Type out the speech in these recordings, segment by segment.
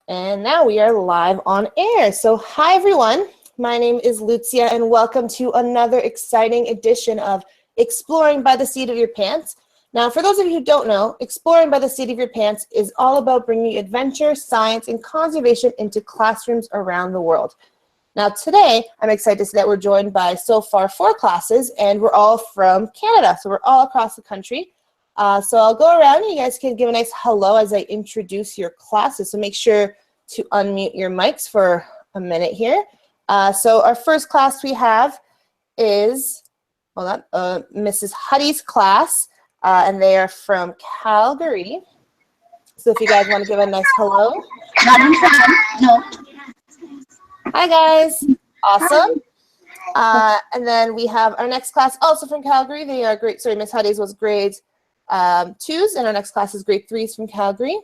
And now we are live on air. So hi everyone, my name is Lucia and welcome to another exciting edition of Exploring by the Seat of Your Pants. Now for those of you who don't know, Exploring by the Seat of Your Pants is all about bringing adventure, science, and conservation into classrooms around the world. Now today, I'm excited to say that we're joined by so far 4 classes and we're all from Canada, so we're all across the country. So I'll go around and you guys can give a nice hello as I introduce your classes. So make sure to unmute your mics for a minute here. So our first class we have is, Mrs. Huddy's class, and they are from Calgary. So if you guys want to give a nice hello. No. Hi guys, awesome. And then we have our next class also from Calgary. They are Miss Huddy's was grades 2s, and our next class is grade 3s from Calgary.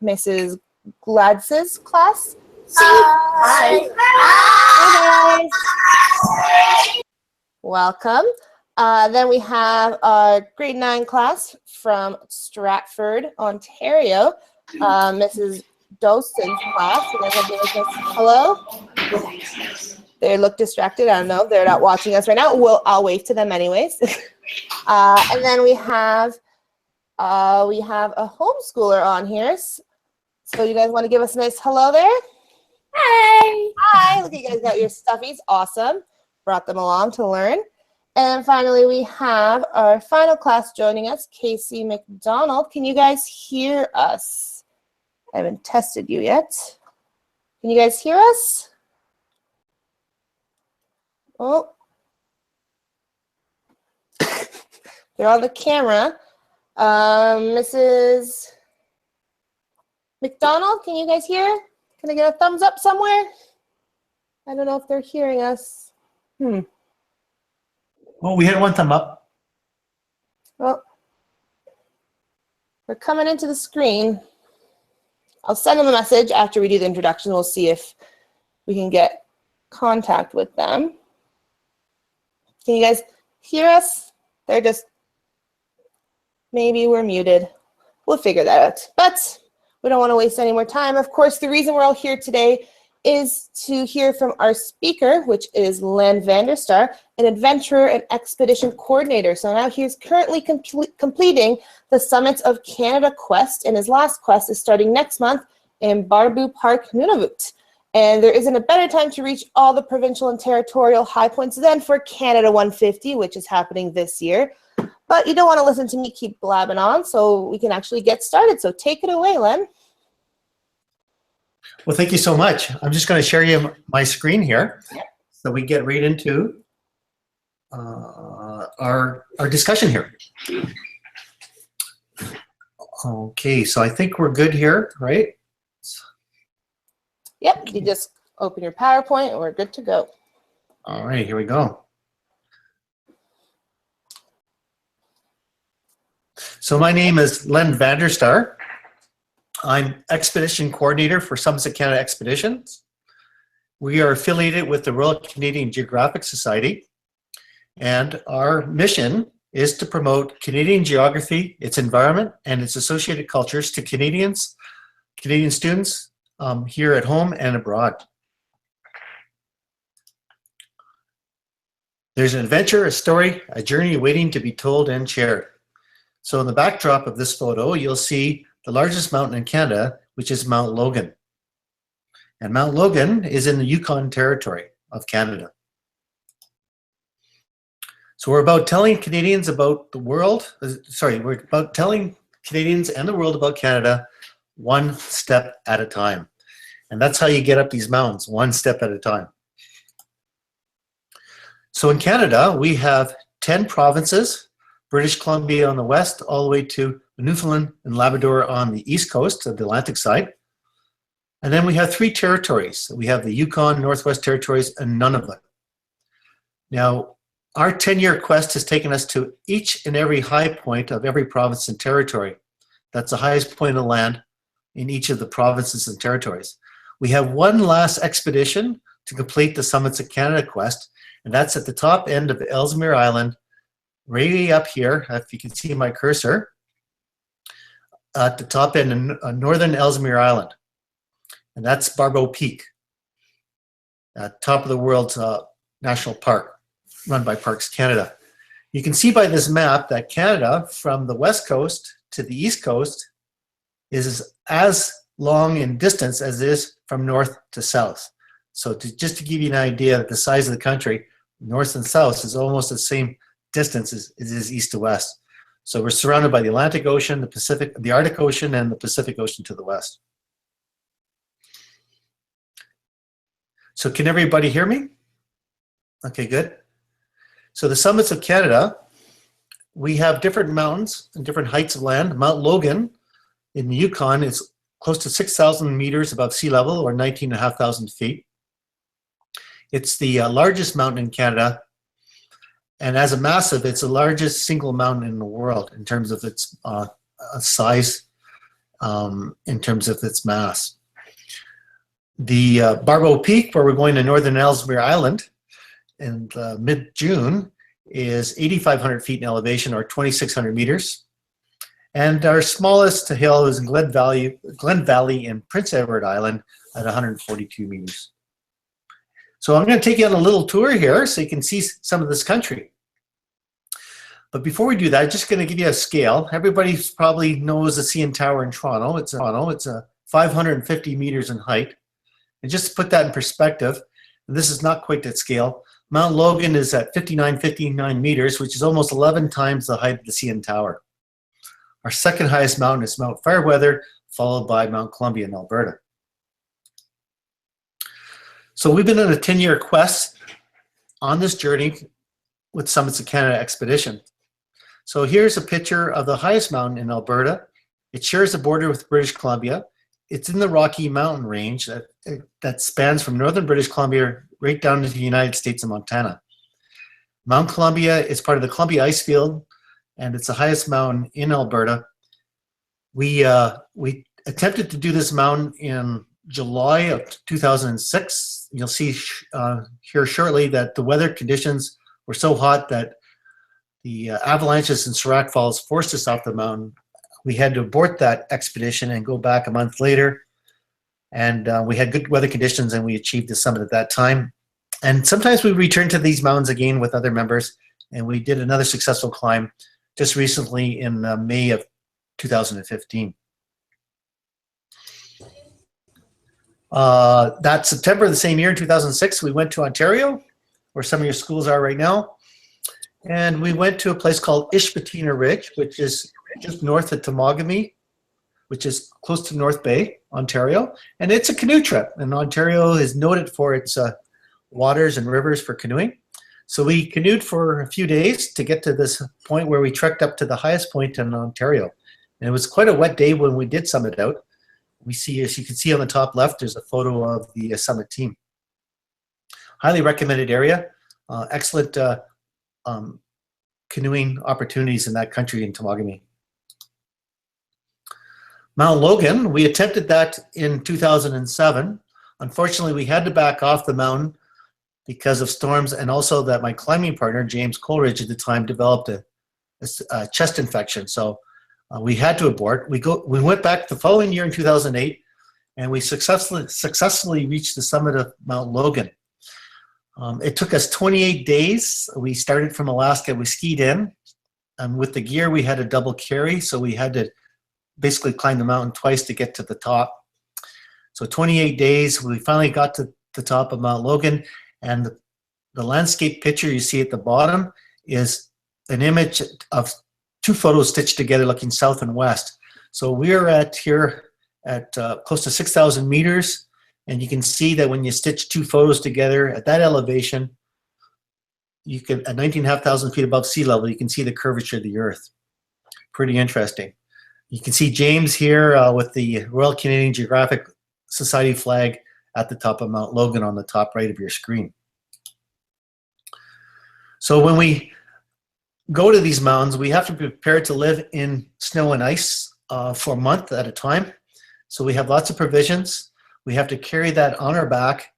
Mrs. Glads's class. Hi. Hi guys. Welcome. Then we have our grade 9 class from Stratford, Ontario. Mrs. Dawson's class. You guys want to give us hello? They look distracted. I don't know. They're not watching us right now. I'll wave to them anyways. And then we have a homeschooler on here. So you guys want to give us a nice hello there? Hi. Hi. Look, you guys got your stuffies. Awesome. Brought them along to learn. And finally, we have our final class joining us, Casey McDonald. Can you guys hear us? I haven't tested you yet. Can you guys hear us? Oh. They're on the camera. Mrs. McDonald, can you guys hear? Can I get a thumbs up somewhere? I don't know if they're hearing us. Well, we had one thumb up. Well, we're coming into the screen. I'll send them a message after we do the introduction. We'll see if we can get contact with them. Can you guys hear us? They're just, maybe we're muted. We'll figure that out. But we don't want to waste any more time. Of course, the reason we're all here today is to hear from our speaker, which is Len Vanderstar, an adventurer and expedition coordinator. So now he's currently completing the Summits of Canada quest, and his last quest is starting next month in Barbeau Park, Nunavut. And there isn't a better time to reach all the provincial and territorial high points than for Canada 150, which is happening this year. But you don't want to listen to me keep blabbing on, so we can actually get started. So take it away, Len. Well, thank you so much. I'm just going to share you my screen here so we get right into our discussion here. Okay, so I think we're good here, right? Yep, you just open your PowerPoint and we're good to go. All right, here we go. So my name is Len Vanderstar. I'm Expedition Coordinator for Summits of Canada Expeditions. We are affiliated with the Royal Canadian Geographic Society, and our mission is to promote Canadian geography, its environment, and its associated cultures to Canadian students here at home and abroad. There's an adventure, a story, a journey waiting to be told and shared. So in the backdrop of this photo, you'll see the largest mountain in Canada, which is Mount Logan. And Mount Logan is in the Yukon Territory of Canada. So we're about telling Canadians about the world, we're about telling Canadians and the world about Canada one step at a time. And that's how you get up these mountains, one step at a time. So in Canada, we have 10 provinces, British Columbia on the west, all the way to Newfoundland and Labrador on the east coast of the Atlantic side. And then we have 3 territories. We have the Yukon, Northwest Territories, and Nunavut. Now, our 10-year quest has taken us to each and every high point of every province and territory. That's the highest point of land in each of the provinces and territories. We have one last expedition to complete the Summits of Canada quest, and that's at the top end of Ellesmere Island, way up here, if you can see my cursor, at the top end of northern Ellesmere Island. and that's Barbeau Peak, top of the world's national park, run by Parks Canada. You can see by this map that Canada, from the west coast to the east coast, is as long in distance as it is from north to south. So just to give you an idea of the size of the country, north and south is almost the same distance as it is east to west. So we're surrounded by the Atlantic Ocean, the Pacific, the Arctic Ocean, and the Pacific Ocean to the west. So can everybody hear me? Okay, good. So the summits of Canada, we have different mountains and different heights of land. Mount Logan in the Yukon is close to 6,000 meters above sea level, or 19,500 feet. It's the largest mountain in Canada, and as a massive, it's the largest single mountain in the world in terms of its size, in terms of its mass. The Barbeau Peak, where we're going to northern Ellesmere Island in mid-June, is 8,500 feet in elevation, or 2,600 meters. And our smallest hill is in Glen Valley in Prince Edward Island at 142 meters. So I'm going to take you on a little tour here so you can see some of this country. But before we do that, I'm just going to give you a scale. Everybody probably knows the CN Tower in Toronto. It's a 550 meters in height. And just to put that in perspective, and this is not quite that scale, Mount Logan is at 59 meters, which is almost 11 times the height of the CN Tower. Our second highest mountain is Mount Fairweather, followed by Mount Columbia in Alberta. So we've been on a 10-year quest on this journey with Summits of Canada expedition. So here's a picture of the highest mountain in Alberta. It shares a border with British Columbia. It's in the Rocky Mountain range that spans from northern British Columbia right down into the United States and Montana. Mount Columbia is part of the Columbia Icefield, and it's the highest mountain in Alberta. We attempted to do this mountain in July of 2006. You'll see here shortly that the weather conditions were so hot that the avalanches in Shrek Falls forced us off the mountain. We had to abort that expedition and go back a month later. And we had good weather conditions and we achieved the summit at that time. And sometimes we return to these mountains again with other members, and we did another successful climb just recently in May of 2015. That September of the same year, in 2006, we went to Ontario, where some of your schools are right now. And we went to a place called Ishpetina Ridge, which is just north of Temagami, which is close to North Bay, Ontario. And it's a canoe trip. And Ontario is noted for its waters and rivers for canoeing. So we canoed for a few days to get to this point where we trekked up to the highest point in Ontario. And it was quite a wet day when we did summit out. We see, as you can see on the top left, there's a photo of the summit team. Highly recommended area. Excellent canoeing opportunities in that country in Temagami. Mount Logan, we attempted that in 2007. Unfortunately, we had to back off the mountain because of storms, and also that my climbing partner, James Coleridge, at the time developed a chest infection. So we had to abort. We went back the following year in 2008, and we successfully reached the summit of Mount Logan. It took us 28 days. We started from Alaska. We skied in, and with the gear we had a double carry, so we had to basically climb the mountain twice to get to the top. So 28 days, we finally got to the top of Mount Logan, and the landscape picture you see at the bottom is an image of two photos stitched together looking south and west. So we're here at close to 6,000 meters, and you can see that when you stitch two photos together at that elevation, you can, at 19,500 feet above sea level, you can see the curvature of the earth. Pretty interesting. You can see James here with the Royal Canadian Geographic Society flag at the top of Mount Logan on the top right of your screen. So when we go to these mountains, we have to be prepared to live in snow and ice for a month at a time. So we have lots of provisions. We have to carry that on our back,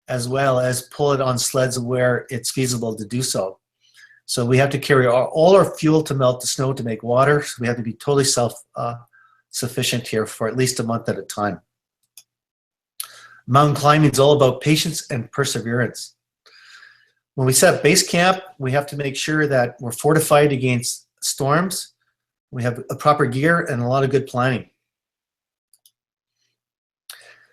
as well as pull it on sleds where it's feasible to do so. So we have to carry all our fuel to melt the snow to make water. So we have to be totally self-sufficient here for at least a month at a time. Mountain climbing is all about patience and perseverance. When we set up base camp, we have to make sure that we're fortified against storms. We have a proper gear and a lot of good planning.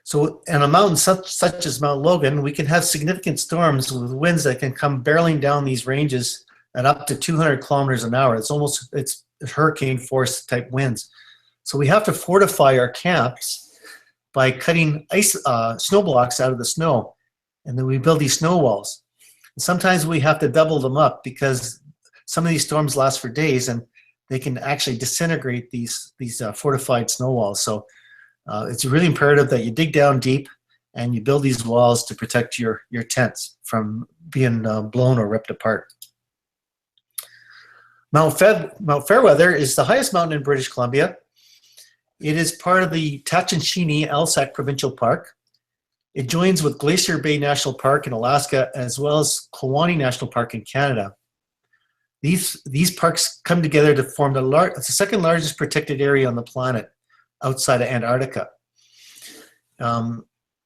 So in a mountain such as Mount Logan, we can have significant storms with winds that can come barreling down these ranges at up to 200 kilometers an hour. It's hurricane force type winds. So we have to fortify our camps by cutting snow blocks out of the snow. And then we build these snow walls. And sometimes we have to double them up because some of these storms last for days and they can actually disintegrate these fortified snow walls. So it's really imperative that you dig down deep and you build these walls to protect your tents from being blown or ripped apart. Mount Fairweather is the highest mountain in British Columbia. It is part of the Tatshenshini-Alsac Provincial Park. It joins with Glacier Bay National Park in Alaska as well as Kluane National Park in Canada. These parks come together to form the second largest protected area on the planet outside of Antarctica.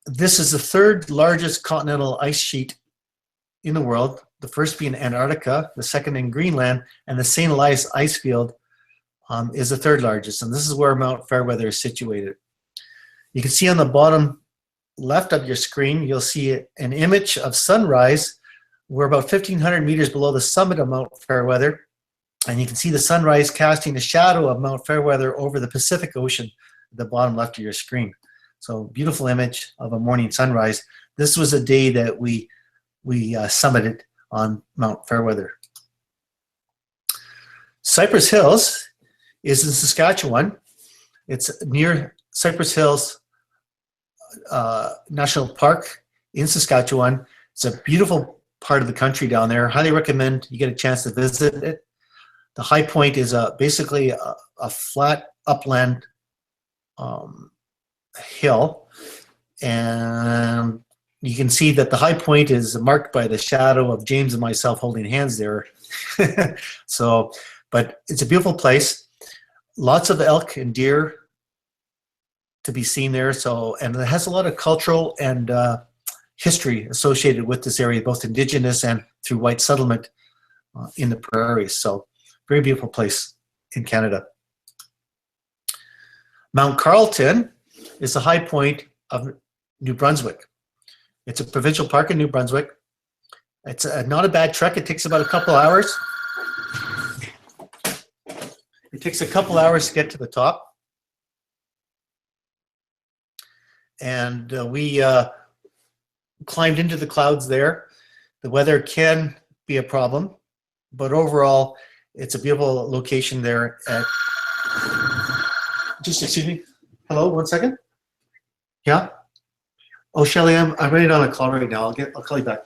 This is the third largest continental ice sheet in the world, the first being Antarctica, the second in Greenland, and the St. Elias ice field is the third largest, and this is where Mount Fairweather is situated. You can see on the bottom left of your screen, you'll see an image of sunrise. We're about 1,500 meters below the summit of Mount Fairweather, and you can see the sunrise casting a shadow of Mount Fairweather over the Pacific Ocean at the bottom left of your screen. So beautiful image of a morning sunrise. This was a day that we summited on Mount Fairweather. Cypress Hills is in Saskatchewan. It's near Cypress Hills National Park in Saskatchewan. It's a beautiful part of the country down there. Highly recommend you get a chance to visit it. The high point is basically a flat upland hill, and you can see that the high point is marked by the shadow of James and myself holding hands there. So, but it's a beautiful place. Lots of elk and deer to be seen there. So, and it has a lot of cultural and history associated with this area, both indigenous and through white settlement in the prairies. So, very beautiful place in Canada. Mount Carlton is the high point of New Brunswick. It's a provincial park in New Brunswick. It's not a bad trek. It takes about a couple hours. It takes a couple hours to get to the top. And we climbed into the clouds there. The weather can be a problem, but overall, it's a beautiful location there. Just excuse me. Hello, 1 second. Yeah. Oh, Shelly, I'm ready on a call right now. I'll call you back.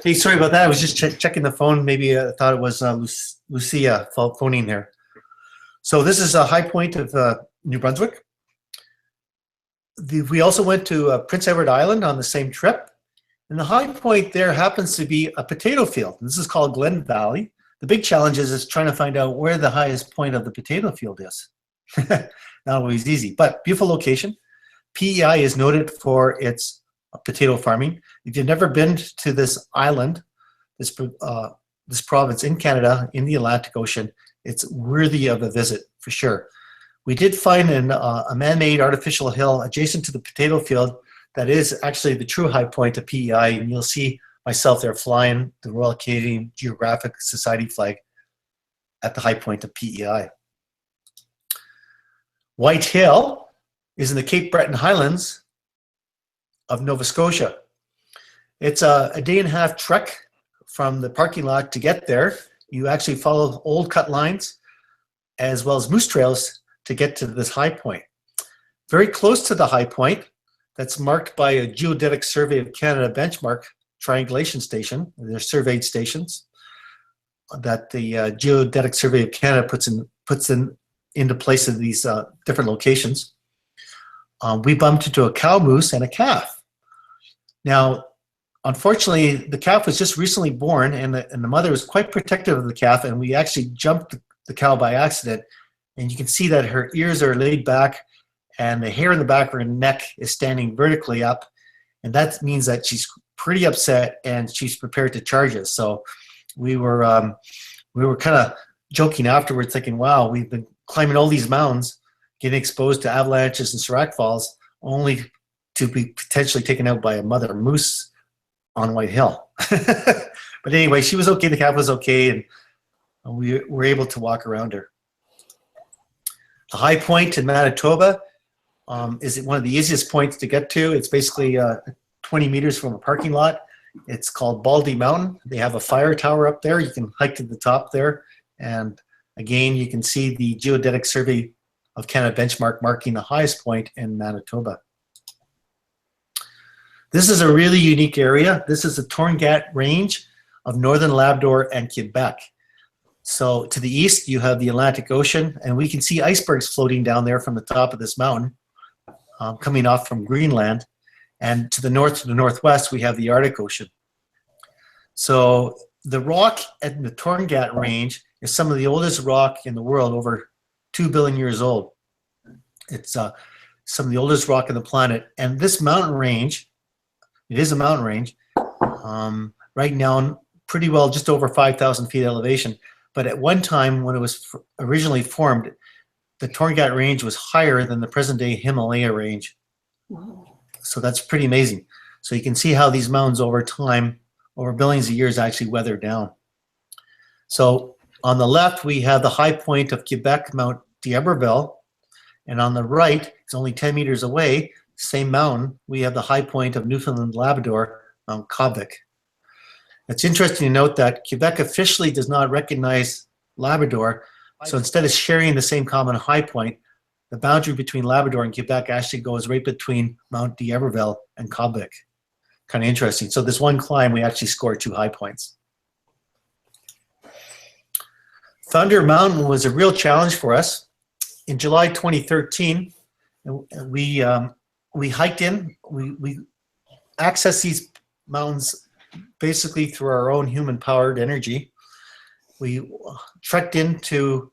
Hey, sorry about that. I was just checking the phone. Maybe I thought it was Lucia phoning there. So this is a high point of New Brunswick. We also went to Prince Edward Island on the same trip. And the high point there happens to be a potato field. This is called Glen Valley. The big challenge is trying to find out where the highest point of the potato field is. Not always easy, but beautiful location. PEI is noted for its potato farming. If you've never been to this island, this province in Canada, in the Atlantic Ocean, it's worthy of a visit for sure. We did find a man-made artificial hill adjacent to the potato field that is actually the true high point of PEI, and you'll see myself there flying the Royal Canadian Geographic Society flag at the high point of PEI. White Hill is in the Cape Breton Highlands of Nova Scotia. It's a day and a half trek from the parking lot to get there. You actually follow old cut lines as well as moose trails to get to this high point. Very close to the high point, that's marked by a Geodetic Survey of Canada benchmark triangulation station. They're surveyed stations that the Geodetic Survey of Canada puts into place of these different locations. We bumped into a cow moose and a calf. Now, unfortunately, the calf was just recently born, and the mother was quite protective of the calf, and we actually jumped the cow by accident. And you can see that her ears are laid back, and the hair in the back of her neck is standing vertically up, and that means that she's pretty upset and she's prepared to charge us. So we were kind of joking afterwards, thinking, wow, we've been climbing all these mountains, getting exposed to avalanches and Shrek falls, only to be potentially taken out by a mother moose on White Hill. But anyway, she was okay, the calf was okay, and we were able to walk around her. The high point in Manitoba is one of the easiest points to get to. It's basically 20 meters from a parking lot. It's called Baldy Mountain. They have a fire tower up there. You can hike to the top there. And again, you can see the Geodetic Survey of Canada benchmark marking the highest point in Manitoba. This is a really unique area. This is the Torngat Range of Northern Labrador and Quebec. So to the east, you have the Atlantic Ocean, and we can see icebergs floating down there from the top of this mountain, coming off from Greenland. And to the north, to the northwest, we have the Arctic Ocean. So the rock at the Torngat Range is some of the oldest rock in the world, over 2 billion years old. It's some of the oldest rock on the planet. And this mountain range, it is a mountain range, right now pretty well just over 5,000 feet elevation. But at one time when it was originally formed, the Torngat Range was higher than the present-day Himalaya range. So that's pretty amazing. So you can see how these mountains over time, over billions of years, actually weather down. So on the left, we have the high point of Quebec, Mount d'Iberville. And on the right, it's only 10 meters away, same mountain, we have the high point of Newfoundland, Labrador, Mount Covic. It's interesting to note that Quebec officially does not recognize Labrador. So instead of sharing the same common high point, the boundary between Labrador and Quebec actually goes right between Mount d'Iberville and Covic. Kind of interesting. So this one climb, we actually scored 2 high points. Thunder Mountain was a real challenge for us. In July 2013, we hiked in. We accessed these mountains basically through our own human-powered energy. We trekked into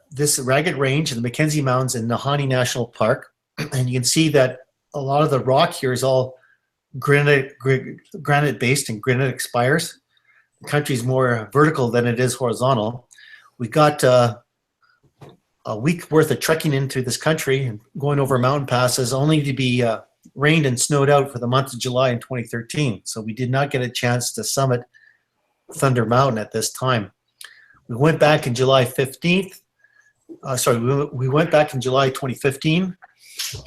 this ragged range in the Mackenzie Mountains in Nahanni National Park, and you can see that a lot of the rock here is all granite-based and granitic spires. The country is more vertical than it is horizontal. We got a week worth of trekking into this country and going over mountain passes, only to be rained and snowed out for the month of July in 2013. So we did not get a chance to summit Thunder Mountain at this time. We went back in July 15th. We went back in July 2015,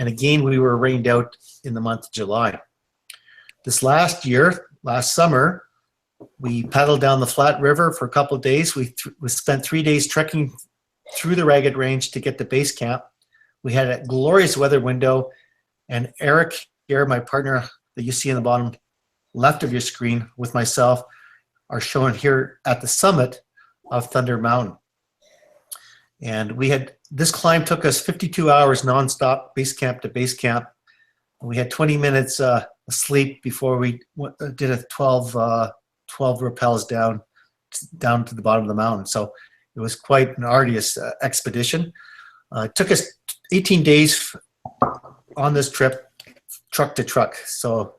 and again we were rained out in the month of July. This last summer, we paddled down the Flat River for a couple of days. We spent 3 days trekking through the ragged range to get to base camp. We had a glorious weather window, and Eric here, my partner that you see in the bottom left of your screen with myself, are shown here at the summit of Thunder Mountain. And this climb took us 52 hours nonstop, base camp to base camp. We had 20 minutes sleep before we did a 12 rappels down to the bottom of the mountain. So it was quite an arduous expedition. It took us 18 days on this trip, truck to truck. So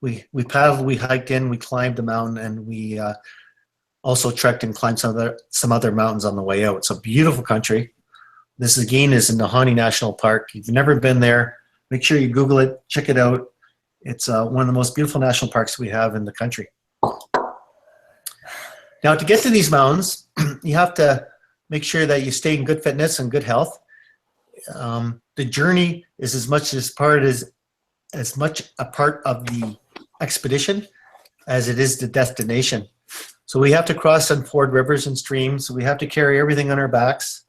we paddled, we hiked in, we climbed the mountain, and we also trekked and climbed some other mountains on the way out. It's a beautiful country. This again is in Nahanni National Park. If you've never been there, make sure you Google it, check it out. It's one of the most beautiful national parks we have in the country. Now, to get to these mountains, you have to make sure that you stay in good fitness and good health. The journey is as much a part of the expedition as it is the destination. So we have to cross and ford rivers and streams. We have to carry everything on our backs.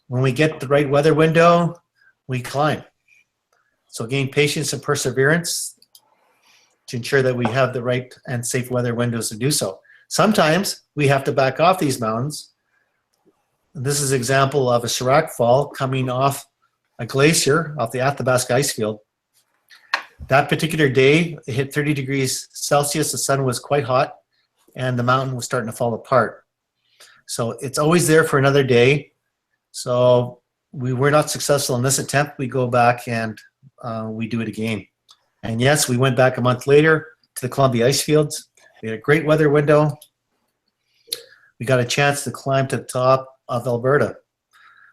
When we get the right weather window, we climb. So again, patience and perseverance to ensure that we have the right and safe weather windows to do so. Sometimes we have to back off these mountains. This is an example of a Shrek fall coming off a glacier off the Athabasca ice field. That particular day, it hit 30 degrees Celsius. The sun was quite hot, and the mountain was starting to fall apart. So it's always there for another day. So we were not successful in this attempt, we go back and we do it again. And yes, we went back a month later to the Columbia ice fields. We had a great weather window. We got a chance to climb to the top of Alberta.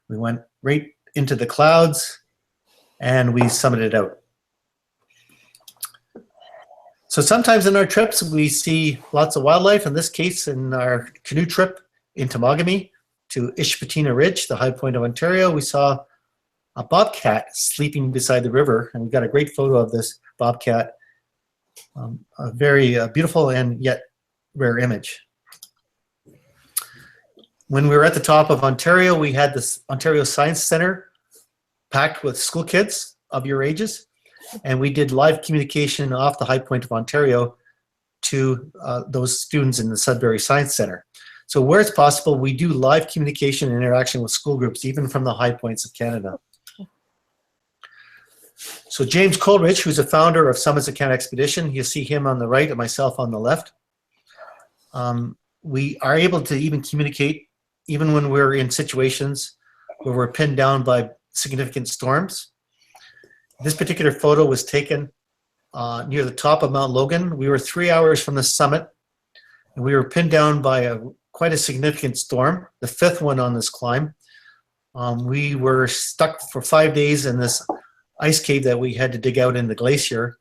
We went right into the clouds and we summited out. So sometimes in our trips, we see lots of wildlife. In this case, in our canoe trip in Temagami to Ishpetina Ridge, the high point of Ontario, we saw a bobcat sleeping beside the river, and we got a great photo of this bobcat. A very beautiful and yet rare image. When we were at the top of Ontario, we had this Ontario Science Centre packed with school kids of your ages, and we did live communication off the high point of Ontario to those students in the Sudbury Science Centre. So where it's possible, we do live communication and interaction with school groups, even from the high points of Canada. So James Coleridge, who's a founder of Summits of Canada Expedition, you see him on the right and myself on the left. We are able to even communicate even when we're in situations where we're pinned down by significant storms. This particular photo was taken near the top of Mount Logan. We were 3 hours from the summit, and we were pinned down by quite a significant storm, the 5th one on this climb. We were stuck for 5 days in this ice cave that we had to dig out in the glacier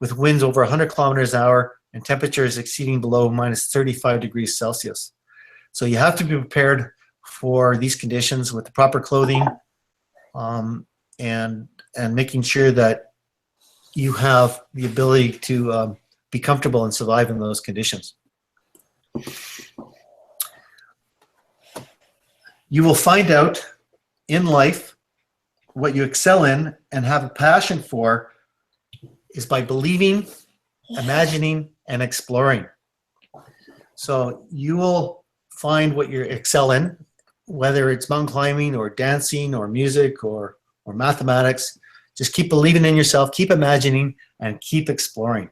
with winds over 100 kilometers an hour and temperatures exceeding below minus 35 degrees Celsius. So you have to be prepared for these conditions with the proper clothing and making sure that you have the ability to be comfortable and survive in those conditions. You will find out in life what you excel in and have a passion for is by believing, imagining, and exploring. So you will find what you excel in, whether it's mountain climbing or dancing or music or mathematics. Just keep believing in yourself, keep imagining, and keep exploring.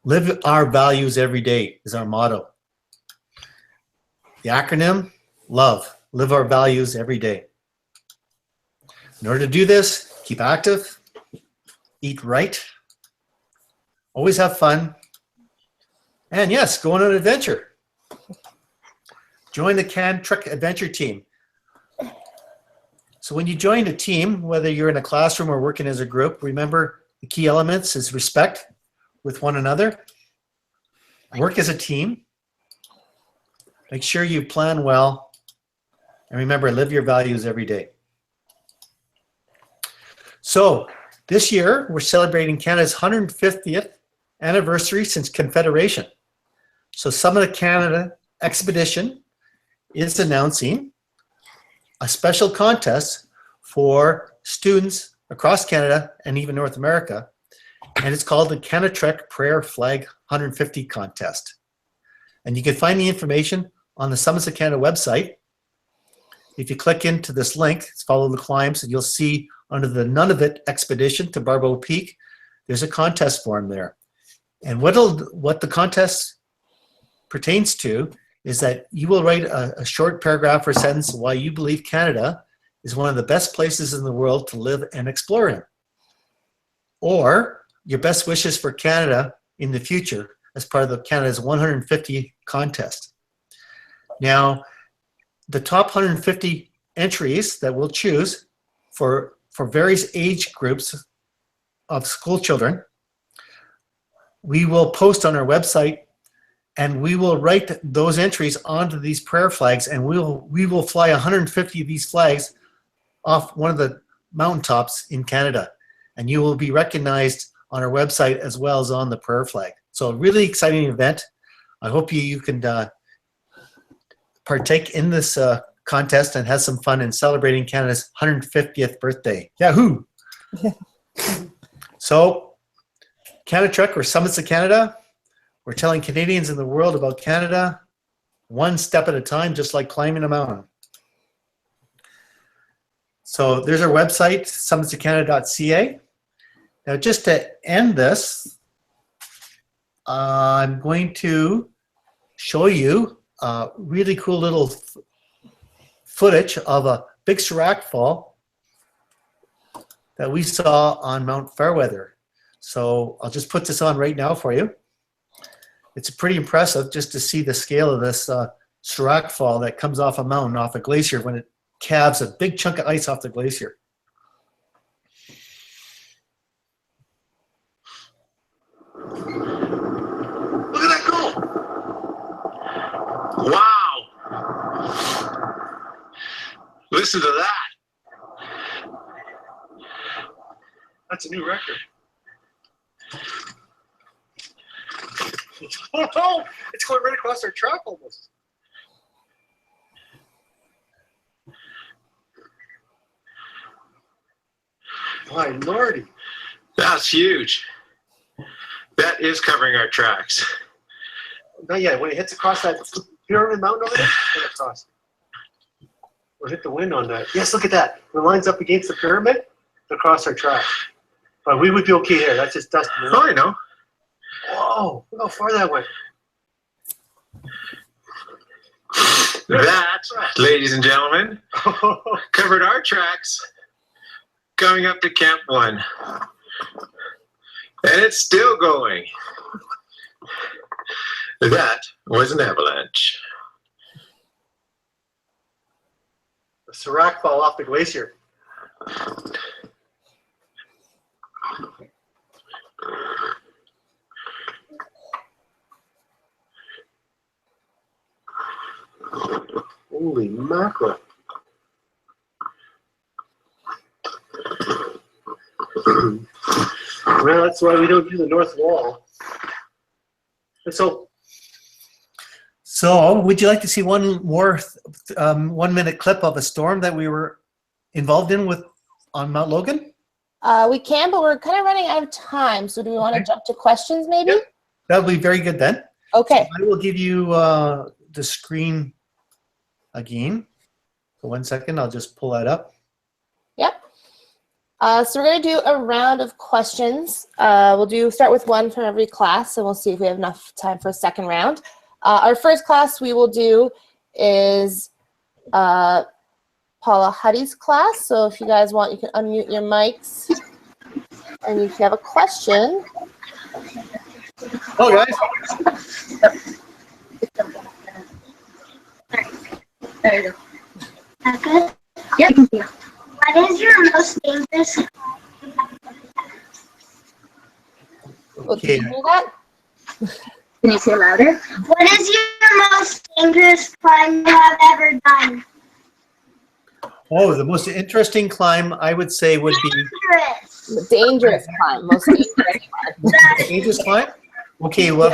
Live our values every day is our motto. The acronym, LOVE, live our values every day. In order to do this, keep active, eat right, always have fun, and yes, go on an adventure. Join the Can Trek Adventure Team. So when you join a team, whether you're in a classroom or working as a group, remember the key elements is respect with one another, work as a team, make sure you plan well, and remember, live your values every day. So this year, we're celebrating Canada's 150th anniversary since Confederation. So Summit of Canada Expedition is announcing a special contest for students across Canada and even North America, and it's called the Canada Trek Prayer Flag 150 Contest. And you can find the information on the Summits of Canada website. If you click into this link, it's Follow the Climbs, and you'll see under the Nunavut expedition to Barbeau Peak, there's a contest form there. And what the contest pertains to is that you will write a short paragraph or sentence why you believe Canada is one of the best places in the world to live and explore in. Or your best wishes for Canada in the future as part of the Canada's 150 contest. Now, the top 150 entries that we'll choose for various age groups of school children, we will post on our website, and we will write those entries onto these prayer flags, and we will fly 150 of these flags off one of the mountaintops in Canada, and you will be recognized on our website as well as on the prayer flag. So a really exciting event. I hope you can partake in this contest and have some fun in celebrating Canada's 150th birthday. Yahoo! So, Canada Trek, or Summits of Canada, we're telling Canadians in the world about Canada one step at a time, just like climbing a mountain. So there's our website, summitsofcanada.ca. Now, just to end this, I'm going to show you a really cool little footage of a big Shrek fall that we saw on Mount Fairweather. So I'll just put this on right now for you. It's pretty impressive just to see the scale of this Shrek fall that comes off a mountain, off a glacier, when it calves a big chunk of ice off the glacier. Look at that go! Wow! Listen to that! That's a new record. Oh no! It's going right across our track almost. My lordy. That's huge. That is covering our tracks. Not yet. When it hits across that pyramid mountain over there, hit across. We'll hit the wind on that. Yes, look at that. When it lines up against the pyramid, it's across our track. But we would be okay here. That's just dust. Oh, I know. Whoa, look how far that went. That, ladies and gentlemen, covered our tracks coming up to Camp 1. And it's still going. That was an avalanche. The Shrek fall off the glacier. Holy mackerel. Well, that's why we don't do the north wall. And so would you like to see one more 1 minute clip of a storm that we were involved in on Mount Logan? We can, but we're kind of running out of time. So do we want to jump to questions maybe? Yep. That would be very good then. Okay. So I will give you the screen again. For 1 second, I'll just pull that up. Yep. So we're going to do a round of questions. We'll start with one from every class, and we'll see if we have enough time for a second round. Our first class we will do is Paula Huddy's class. So if you guys want, you can unmute your mics, and if you have a question. Oh, guys. There you go. That good? Yep. What is your most dangerous? Okay. Can you hear that? Can you say louder? What is your most dangerous climb you have ever done? Oh, the most interesting climb I would say would be Dangerous. Dangerous climb. Most dangerous climb. dangerous climb. Okay, well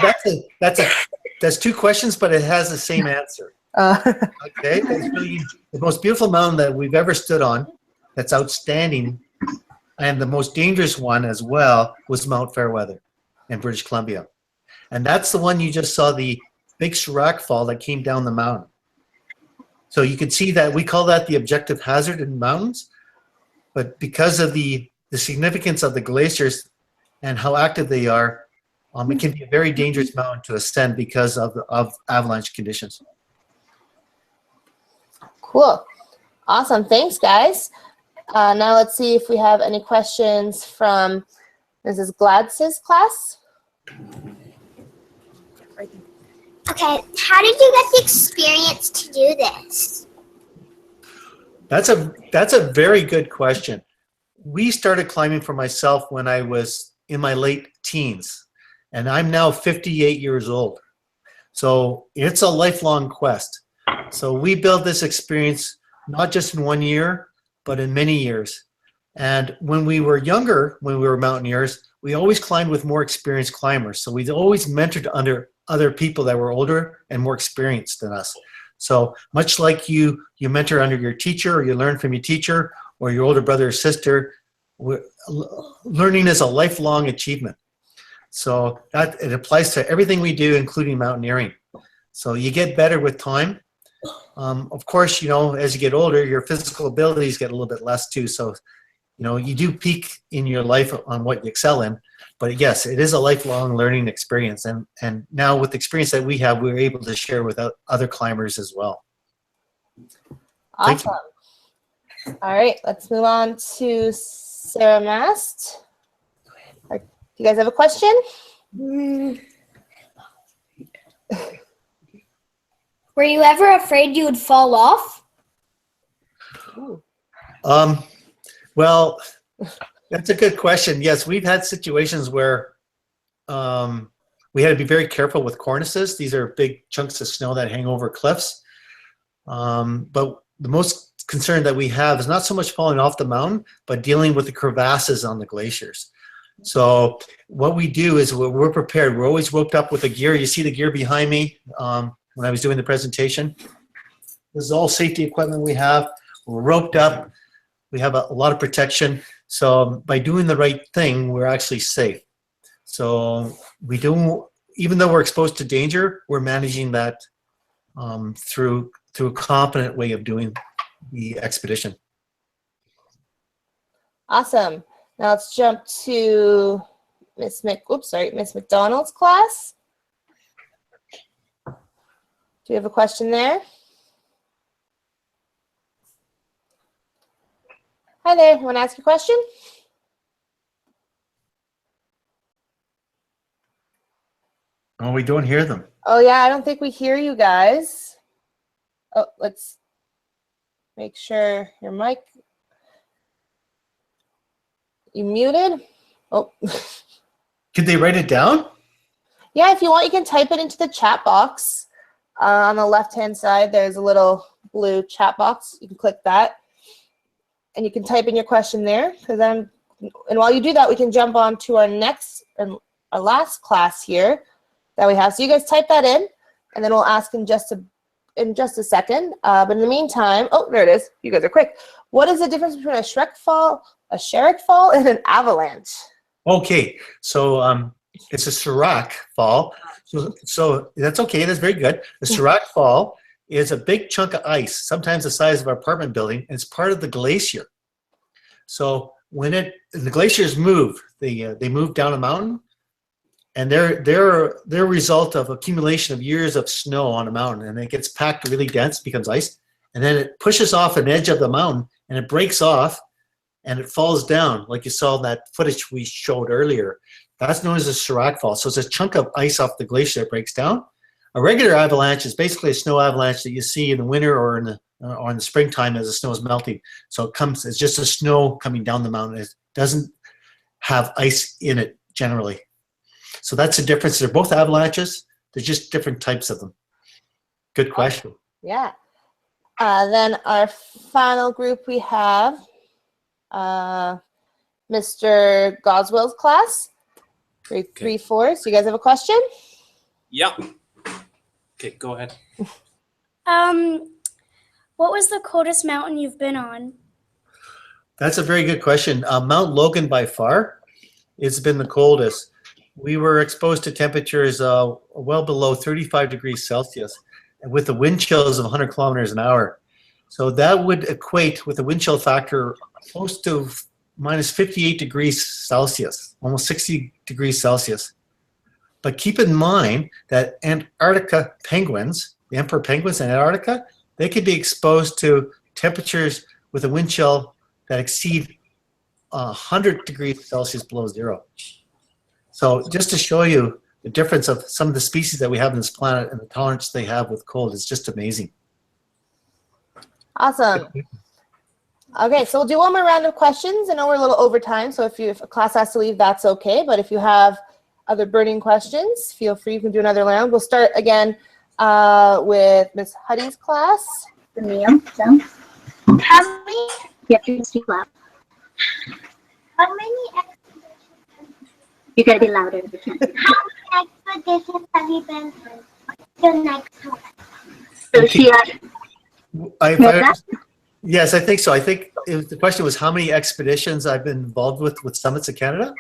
that's two questions, but it has the same answer. Okay, that's really the most beautiful mountain that we've ever stood on. That's outstanding, and the most dangerous one as well was Mount Fairweather in British Columbia, and that's the one you just saw, the big Shrek fall that came down the mountain. So you can see that we call that the objective hazard in mountains, but because of the significance of the glaciers and how active they are, it can be a very dangerous mountain to ascend because of avalanche conditions. Cool. Awesome. Thanks, guys. Now let's see if we have any questions from Mrs. Glads's class. Okay, how did you get the experience to do this? That's a very good question. We started climbing for myself when I was in my late teens, and I'm now 58 years old. So it's a lifelong quest. So we built this experience not just in 1 year, but in many years. And when we were younger, when we were mountaineers, we always climbed with more experienced climbers. So we always mentored under other people that were older and more experienced than us. So much like you mentor under your teacher, or you learn from your teacher, or your older brother or sister, learning is a lifelong achievement. So that it applies to everything we do, including mountaineering. So you get better with time. Of course, as you get older, your physical abilities get a little bit less too. So, you do peak in your life on what you excel in. But yes, it is a lifelong learning experience. And now with the experience that we have, we're able to share with other climbers as well. Awesome. All right, let's move on to Sarah Mast. Do you guys have a question? Were you ever afraid you would fall off? Well, that's a good question. Yes, we've had situations where we had to be very careful with cornices. These are big chunks of snow that hang over cliffs. But the most concern that we have is not so much falling off the mountain, but dealing with the crevasses on the glaciers. So what we do is we're prepared. We're always roped up with the gear. You see the gear behind me when I was doing the presentation. This is all safety equipment we have. We're roped up. We have a lot of protection. So by doing the right thing, we're actually safe. So we do, even though we're exposed to danger, we're managing that through a competent way of doing the expedition. Awesome. Now let's jump to Miss McDonald's class. Do you have a question there? Hi there, you want to ask a question? Oh, we don't hear them. Oh yeah, I don't think we hear you guys. Oh, let's make sure your mic. You muted? Oh. Could they write it down? Yeah, if you want, you can type it into the chat box. On the left-hand side, there's a little blue chat box. You can click that. And you can type in your question there. And while you do that, we can jump on to our next and our last class here that we have. So you guys type that in, and then we'll ask in just a second. But in the meantime, oh, there it is. You guys are quick. What is the difference between a Shrek fall, a Shrek fall, and an avalanche? Okay, so it's a Shrek fall. So that's okay. That's very good. The Shrek fall is a big chunk of ice, sometimes the size of our apartment building, and it's part of the glacier. So when the glaciers move, they move down a mountain, and they're a result of accumulation of years of snow on a mountain, and it gets packed really dense, becomes ice, and then it pushes off an edge of the mountain, and it breaks off, and it falls down, like you saw in that footage we showed earlier. That's known as a Shrek fall. So it's a chunk of ice off the glacier that breaks down. A regular avalanche is basically a snow avalanche that you see in the winter or in the springtime as the snow is melting. So it's just a snow coming down the mountain. It doesn't have ice in it generally. So that's the difference. They're both avalanches. They're just different types of them. Good question. Yeah. Then our final group we have Mr. Goswell's class, grade 3-4. So you guys have a question? Yeah. Okay, go ahead. What was the coldest mountain you've been on? That's a very good question. Mount Logan by far, it's been the coldest. We were exposed to temperatures well below 35 degrees Celsius and with the wind chills of 100 kilometers an hour. So that would equate with a wind chill factor close to minus 58 degrees Celsius, almost 60 degrees Celsius. But keep in mind that Antarctica penguins, the emperor penguins in Antarctica, they could be exposed to temperatures with a wind chill that exceed 100 degrees Celsius below zero. So just to show you the difference of some of the species that we have on this planet and the tolerance they have with cold is just amazing. Awesome. Okay, so we'll do one more round of questions. I know we're a little over time, so if a class has to leave, that's okay. But if you have other burning questions, feel free. You can do another round. We'll start again with Miss Huddy's class. The meal. So, how many? You have to speak loud. How many expeditions? You gotta be louder. How many expeditions have you been on? The next one. So she yes, I think so. I think the question was how many expeditions I've been involved with Summits of Canada?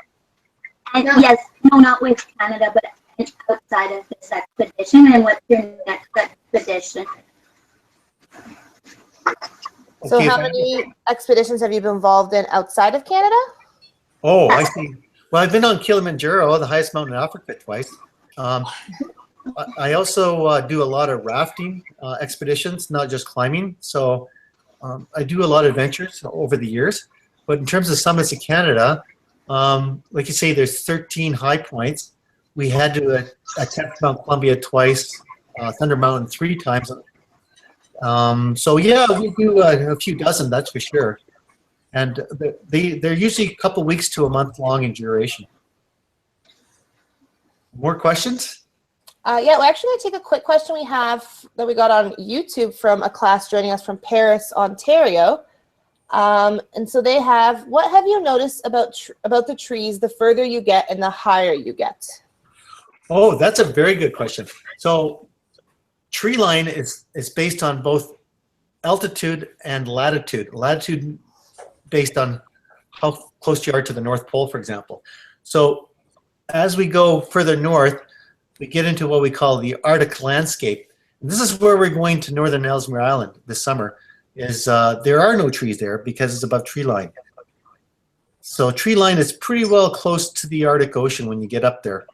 And yes, no, not with Canada, but outside of this expedition. And what's your next expedition? So Okay, how many expeditions have you been involved in outside of Canada? Oh, I see. Well, I've been on Kilimanjaro, the highest mountain in Africa, twice. I also do a lot of rafting expeditions, not just climbing. So I do a lot of adventures over the years, but in terms of summits in Canada, like you say, there's 13 high points. We had to attempt Mount Columbia twice, Thunder Mountain 3 times. So yeah, we do a few dozen, that's for sure. And they're usually a couple weeks to a month long in duration. More questions? Yeah, we're actually going to take a quick question we have that we got on YouTube from a class joining us from Paris, Ontario. And so they have, what have you noticed about the trees the further you get and the higher you get? Oh, that's a very good question. So tree line is based on both altitude and latitude. Latitude based on how close you are to the North Pole, for example. So as we go further north, we get into what we call the Arctic landscape. And this is where we're going to northern Ellesmere Island this summer. There are no trees there because it's above tree line. So tree line is pretty well close to the Arctic Ocean when you get up there.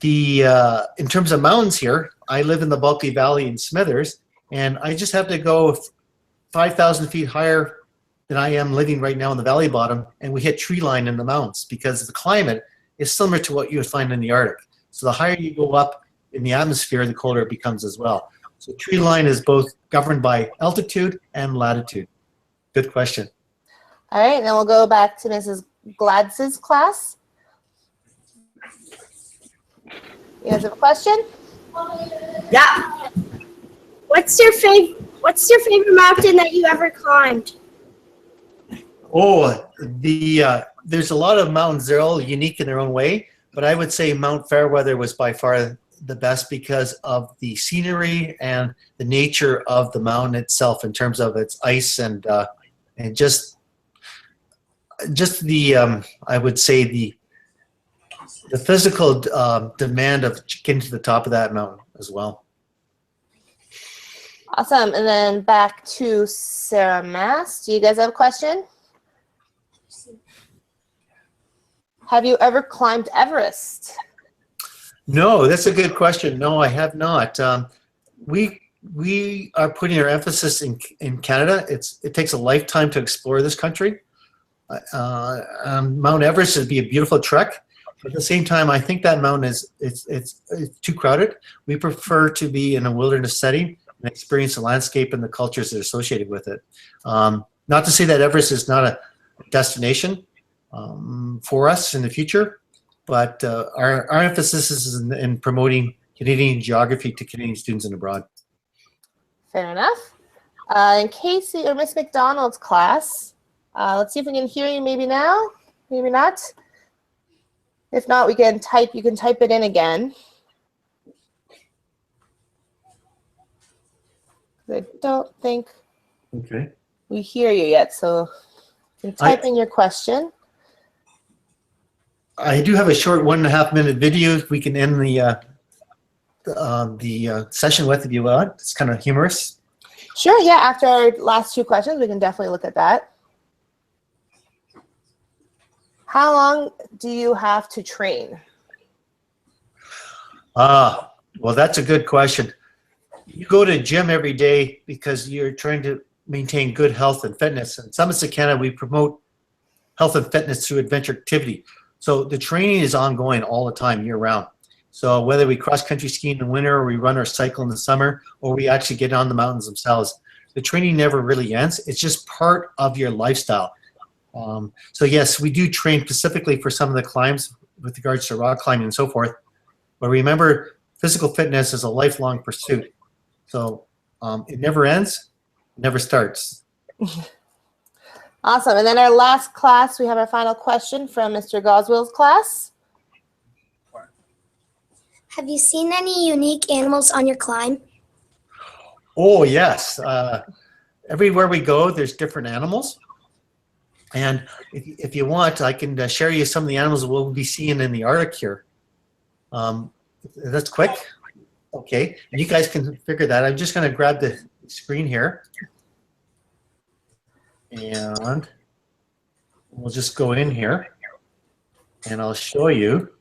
In terms of mountains here, I live in the Baldy Valley in Smithers, and I just have to go 5,000 feet higher than I am living right now in the valley bottom, and we hit tree line in the mountains because the climate is similar to what you would find in the Arctic. So the higher you go up in the atmosphere, the colder it becomes as well. So tree line is both governed by altitude and latitude. Good question. All right, then we'll go back to Mrs. Glads's class. You guys have a question? Yeah. What's your favorite mountain that you ever climbed? Oh, there's a lot of mountains. They're all unique in their own way, but I would say Mount Fairweather was by far the best because of the scenery and the nature of the mountain itself in terms of its ice and just the I would say the physical demand of getting to the top of that mountain as well. Awesome. And then back to Sarah Mass. Do you guys have a question? Have you ever climbed Everest? No, that's a good question. No, I have not. We are putting our emphasis in Canada. It takes a lifetime to explore this country. Mount Everest would be a beautiful trek. At the same time, I think that mountain it's too crowded. We prefer to be in a wilderness setting and experience the landscape and the cultures that are associated with it. Not to say that Everest is not a destination for us in the future, but our emphasis is in promoting Canadian geography to Canadian students and abroad. Fair enough. In Casey or Miss McDonald's class, let's see if we can hear you maybe now, maybe not. If not, you can type it in again. I don't think we hear you yet, so you can type in your question. I do have a short 1.5 minute video we can end the session with if you want. It's kind of humorous. Sure, yeah, after our last 2 questions, we can definitely look at that. How long do you have to train? Well, that's a good question. You go to gym every day because you're trying to maintain good health and fitness. And Summits of Canada, we promote health and fitness through adventure activity. So the training is ongoing all the time, year round. So whether we cross-country ski in the winter, or we run our cycle in the summer, or we actually get on the mountains themselves, the training never really ends. It's just part of your lifestyle. So yes, we do train specifically for some of the climbs with regards to rock climbing and so forth. But remember, physical fitness is a lifelong pursuit. So it never ends, it never starts. Awesome. And then our last class, we have our final question from Mr. Goswell's class. Have you seen any unique animals on your climb? Oh, yes. Everywhere we go, there's different animals. And if you want, I can share you some of the animals we'll be seeing in the Arctic here. That's quick. Okay. And you guys can figure that. I'm just going to grab the screen here. And we'll just go in here. And I'll show you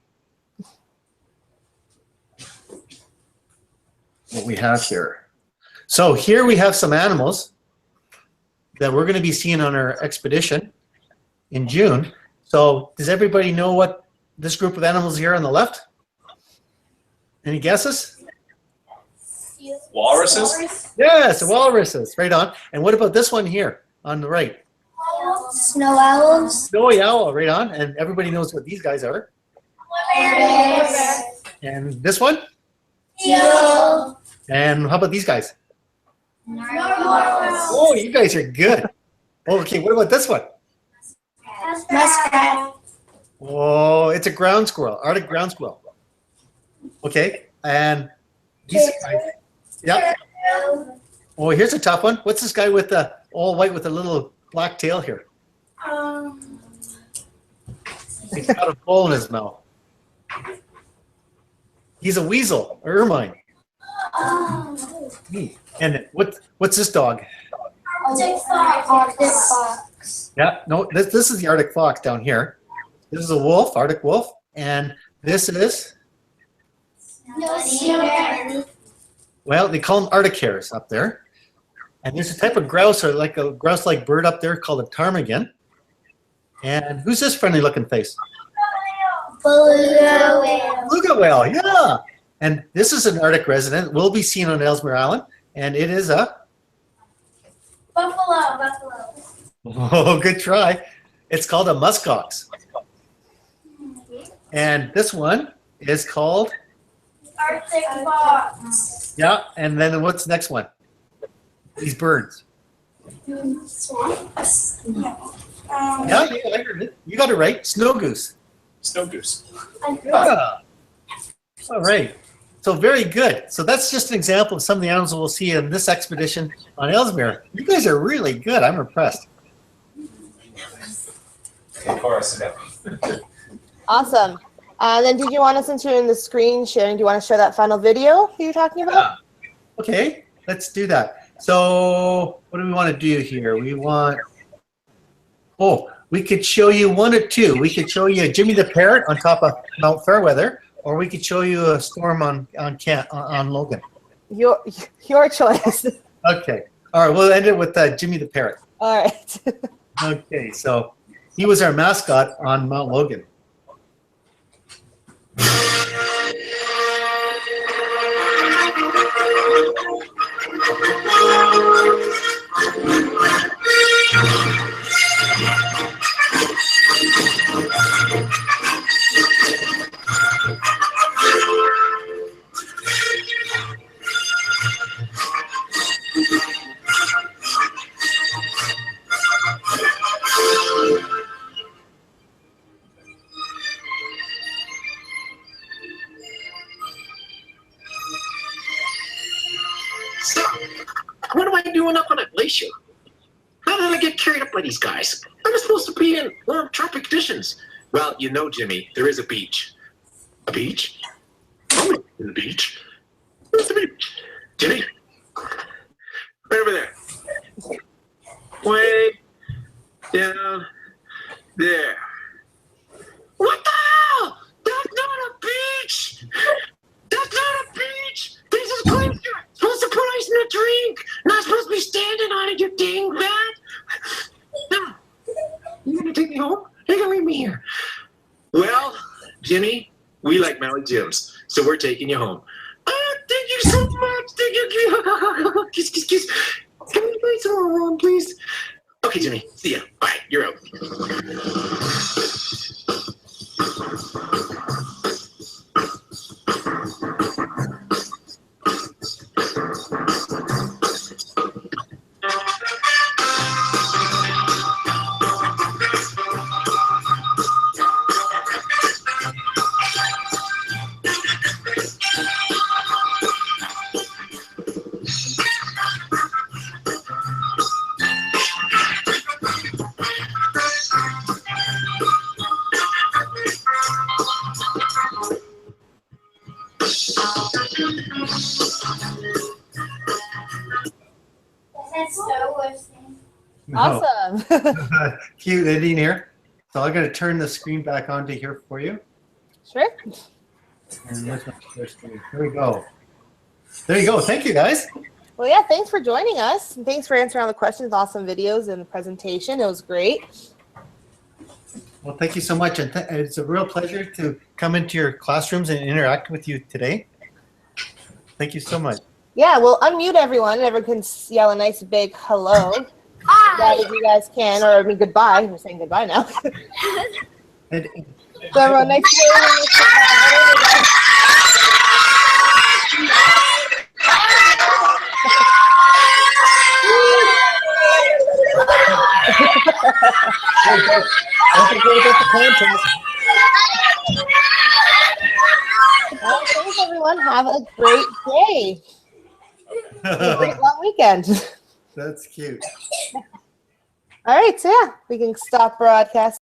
what we have here. So here we have some animals. that we're going to be seeing on our expedition in June. So does everybody know what this group of animals here on the left? Any guesses? Walruses? Yes, walruses, right on. And what about this one here on the right? Snow owls. Snowy owl, right on. And everybody knows what these guys are. And this one? Teal. And how about these guys? Oh, you guys are good. Okay, what about this one? Muskrat. Oh, it's a ground squirrel, Arctic ground squirrel. Okay, and these guys. Yeah. Oh, here's a tough one. What's this guy with the all white with a little black tail here? He's got a hole in his mouth. He's a weasel, or ermine. And what's this dog? Arctic fox. Yeah, no, this is the Arctic fox down here. This is a wolf, Arctic wolf, and this is, well, they call them Arctic hares up there. And there's a type of grouse, or like a grouse-like bird up there called a ptarmigan. And who's this friendly-looking face? Beluga whale. Beluga whale, yeah. And this is an Arctic resident. We'll be seen on Ellesmere Island, and it is a Buffalo. oh, good try. It's called a muskox. And this one is called Arctic fox. yeah. And then what's the next one? These birds. Swamps. Yeah, I heard it. You got it right. Snow goose. Snow goose. Yeah. All right. So very good. So that's just an example of some of the animals we'll see in this expedition on Ellesmere. You guys are really good. I'm impressed. Of course, yeah. Awesome. Then did you want to, since you're in the screen sharing, do you want to share that final video you're talking about? Okay, let's do that. So what do we want to do here? We want, oh, we could show you one or two. We could show you Jimmy the Parrot on top of Mount Fairweather, or we could show you a storm on Logan. Your choice. Okay. All right, we'll end it with Jimmy the Parrot. All right. Okay, so he was our mascot on Mount Logan. So, what am I doing up on a glacier? How did I get carried up by these guys? I'm supposed to be in warm tropic conditions. Well, you know, Jimmy, there is a beach. A beach? I'm in the beach. Where's the beach? Jimmy? Right over there. Way down there. What the hell? That's not a beach! That's not a beach! This is glacier! Supposed to put ice in a drink! Not supposed to be standing on it, you dang bat! No. You gonna take me home? You're gonna leave me here. Well, Jimmy, we like Maui Jims, so we're taking you home. Oh, thank you so much! Thank you! Kiss, kiss, kiss. Can we play some more along, please? Okay, Jimmy. See ya. Bye. You're out. Awesome. Cute ending here. So I'm going to turn the screen back onto here for you. Sure. And where's my other screen? Here we go. There you go. Thank you, guys. Well, yeah, thanks for joining us. And thanks for answering all the questions. Awesome videos and presentation. It was great. Well, thank you so much. And it's a real pleasure to come into your classrooms and interact with you today. Thank you so much. Yeah, we'll unmute everyone. Everyone can yell a nice big hello. That if you guys can, or I mean goodbye. We're saying goodbye now. And, So everyone, nice to don't forget about the contest. well, thanks everyone. Have a great day. Have a great long weekend. That's cute. All right, so yeah, we can stop broadcasting.